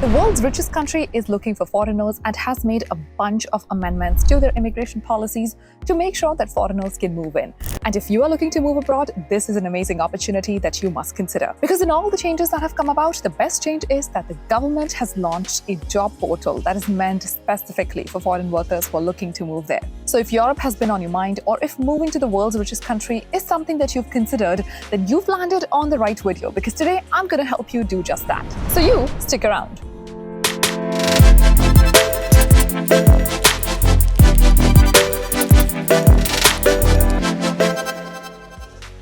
The world's richest country is looking for foreigners and has made a bunch of amendments to their immigration policies to make sure that foreigners can move in. And if you are looking to move abroad, this is an amazing opportunity that you must consider. Because in all the changes that have come about, the best change is that the government has launched a job portal that is meant specifically for foreign workers who are looking to move there. So if Europe has been on your mind, or if moving to the world's richest country is something that you've considered, then you've landed on the right video, because today I'm going to help you do just that. So you stick around.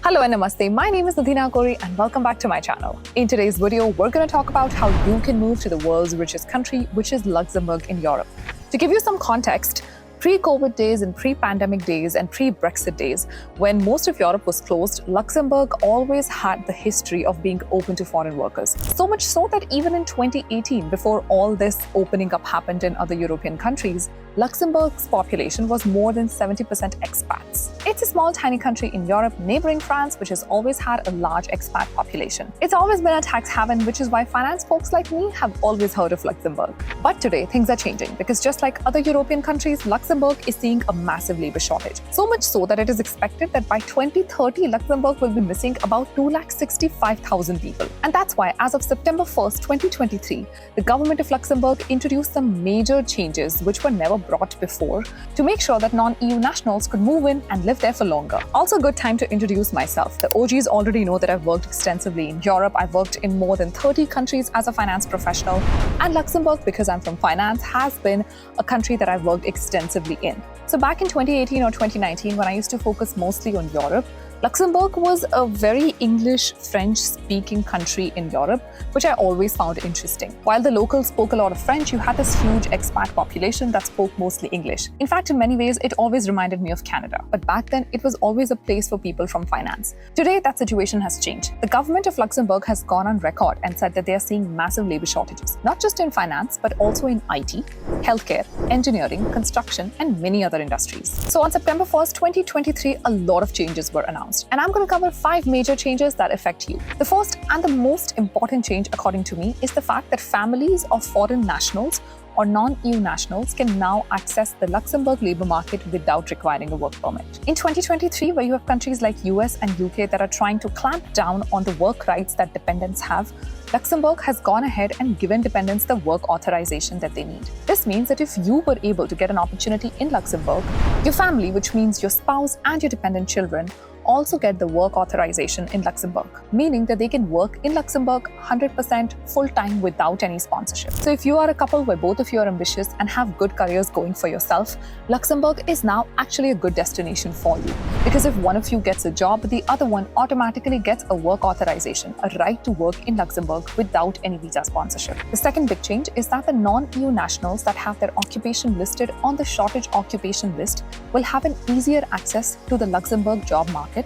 Hello and namaste, my name is Nidhi Nagori and welcome back to my channel. In today's video, we're going to talk about how you can move to the world's richest country, which is Luxembourg in Europe. To give you some context, pre-COVID days and pre-pandemic days and pre-Brexit days, when most of Europe was closed, Luxembourg always had the history of being open to foreign workers. So much so that even in 2018, before all this opening up happened in other European countries, Luxembourg's population was more than 70% expats. It's a small, tiny country in Europe, neighboring France, which has always had a large expat population. It's always been a tax haven, which is why finance folks like me have always heard of Luxembourg. But today, things are changing, because just like other European countries, Luxembourg is seeing a massive labor shortage. So much so that it is expected that by 2030, Luxembourg will be missing about 265,000 people. And that's why, as of September 1st, 2023, the government of Luxembourg introduced some major changes which were never brought before to make sure that non-EU nationals could move in and live there for longer. Also a good time to introduce myself. The OGs already know that I've worked extensively in Europe. I've worked in more than 30 countries as a finance professional, and Luxembourg, because I'm from finance, has been a country that I've worked extensively in. So back in 2018 or 2019, when I used to focus mostly on Europe, Luxembourg was a very English, French-speaking country in Europe, which I always found interesting. While the locals spoke a lot of French, you had this huge expat population that spoke mostly English. In fact, in many ways, it always reminded me of Canada. But back then, it was always a place for people from finance. Today, that situation has changed. The government of Luxembourg has gone on record and said that they are seeing massive labor shortages, not just in finance, but also in IT, healthcare, engineering, construction, and many other industries. So on September 1st, 2023, a lot of changes were announced. And I'm going to cover 5 major changes that affect you. The first and the most important change, according to me, is the fact that families of foreign nationals or non-EU nationals can now access the Luxembourg labor market without requiring a work permit. In 2023, where you have countries like US and UK that are trying to clamp down on the work rights that dependents have, Luxembourg has gone ahead and given dependents the work authorization that they need. This means that if you were able to get an opportunity in Luxembourg, your family, which means your spouse and your dependent children, also get the work authorization in Luxembourg, meaning that they can work in Luxembourg 100% full-time without any sponsorship. So if you are a couple where both of you are ambitious and have good careers going for yourself, Luxembourg is now actually a good destination for you. Because if one of you gets a job, the other one automatically gets a work authorization, a right to work in Luxembourg without any visa sponsorship. The second big change is that the non-EU nationals that have their occupation listed on the shortage occupation list will have an easier access to the Luxembourg job market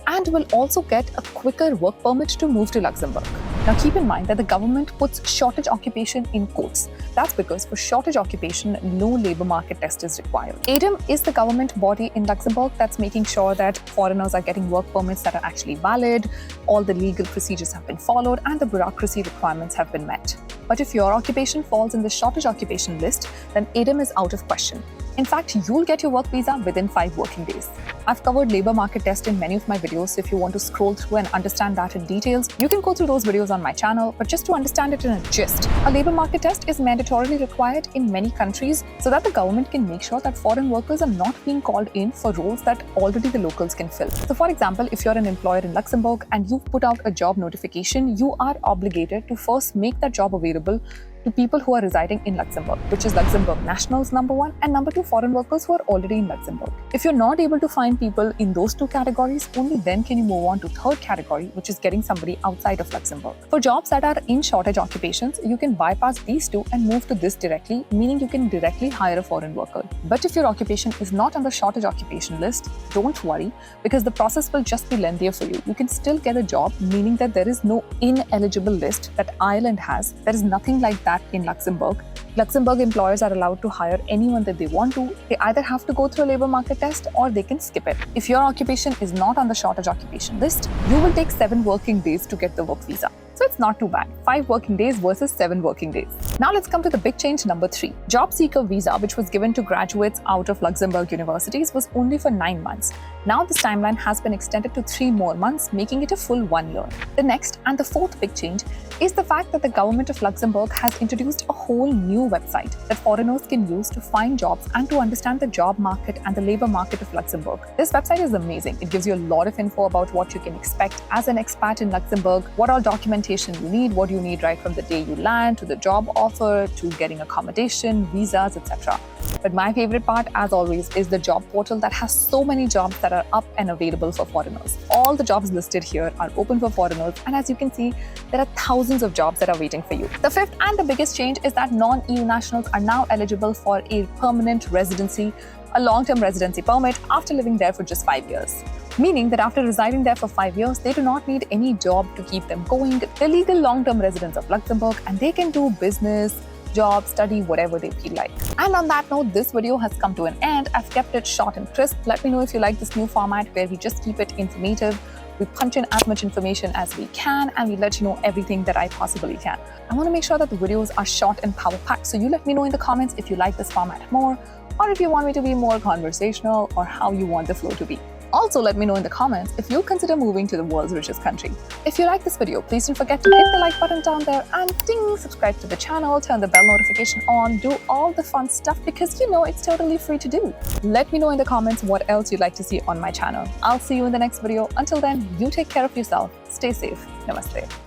and will also get a quicker work permit to move to Luxembourg. Now keep in mind that the government puts shortage occupation in quotes. That's because for shortage occupation, no labor market test is required. ADEM is the government body in Luxembourg that's making sure that foreigners are getting work permits that are actually valid, all the legal procedures have been followed, and the bureaucracy requirements have been met. But if your occupation falls in the shortage occupation list, then ADEM is out of question. In fact, you'll get your work visa within 5 working days. I've covered labor market test in many of my videos, so if you want to scroll through and understand that in details, you can go through those videos on my channel. But just to understand it in a gist, a labor market test is mandatorily required in many countries so that the government can make sure that foreign workers are not being called in for roles that already the locals can fill. So for example, if you're an employer in Luxembourg and you've put out a job notification, you are obligated to first make that job available to people who are residing in Luxembourg, which is Luxembourg nationals, number 1, and number 2, foreign workers who are already in Luxembourg. If you're not able to find people in those 2 categories, only then can you move on to 3rd category, which is getting somebody outside of Luxembourg. For jobs that are in shortage occupations, you can bypass these 2 and move to this directly, meaning you can directly hire a foreign worker. But if your occupation is not on the shortage occupation list, don't worry, because the process will just be lengthier for you. You can still get a job, meaning that there is no ineligible list that Ireland has. There is nothing like that in Luxembourg. Luxembourg employers are allowed to hire anyone that they want to. They either have to go through a labor market test or they can skip it. If your occupation is not on the shortage occupation list, you will take 7 working days to get the work visa. So it's not too bad. 5 working days versus 7 working days. Now let's come to the big change number 3. Job seeker visa, which was given to graduates out of Luxembourg universities, was only for 9 months. Now this timeline has been extended to 3 more months, making it a full 1 year. The next and the 4th big change is the fact that the government of Luxembourg has introduced a whole new website that foreigners can use to find jobs and to understand the job market and the labor market of Luxembourg. This website is amazing. It gives you a lot of info about what you can expect as an expat in Luxembourg, what all documentation you need, what you need right from the day you land to the job offer to getting accommodation, visas, etc. But my favorite part, as always, is the job portal that has so many jobs that are up and available for foreigners. All the jobs listed here are open for foreigners, and as you can see, there are thousands of jobs that are waiting for you. The 5th and the biggest change is that non-EU nationals are now eligible for a permanent residency, a long-term residency permit after living there for just 5 years. Meaning that after residing there for 5 years, they do not need any job to keep them going. They're legal long-term residents of Luxembourg and they can do business, job, study, whatever they feel like. And on that note, this video has come to an end. I've kept it short and crisp. Let me know if you like this new format where we just keep it informative. We punch in as much information as we can and we let you know everything that I possibly can. I want to make sure that the videos are short and power-packed. So you let me know in the comments if you like this format more, or if you want me to be more conversational, or how you want the flow to be. Also, let me know in the comments if you consider moving to the world's richest country. If you like this video, please don't forget to hit the like button down there and ding, subscribe to the channel, turn the bell notification on, do all the fun stuff because you know it's totally free to do. Let me know in the comments what else you'd like to see on my channel. I'll see you in the next video. Until then, you take care of yourself. Stay safe. Namaste.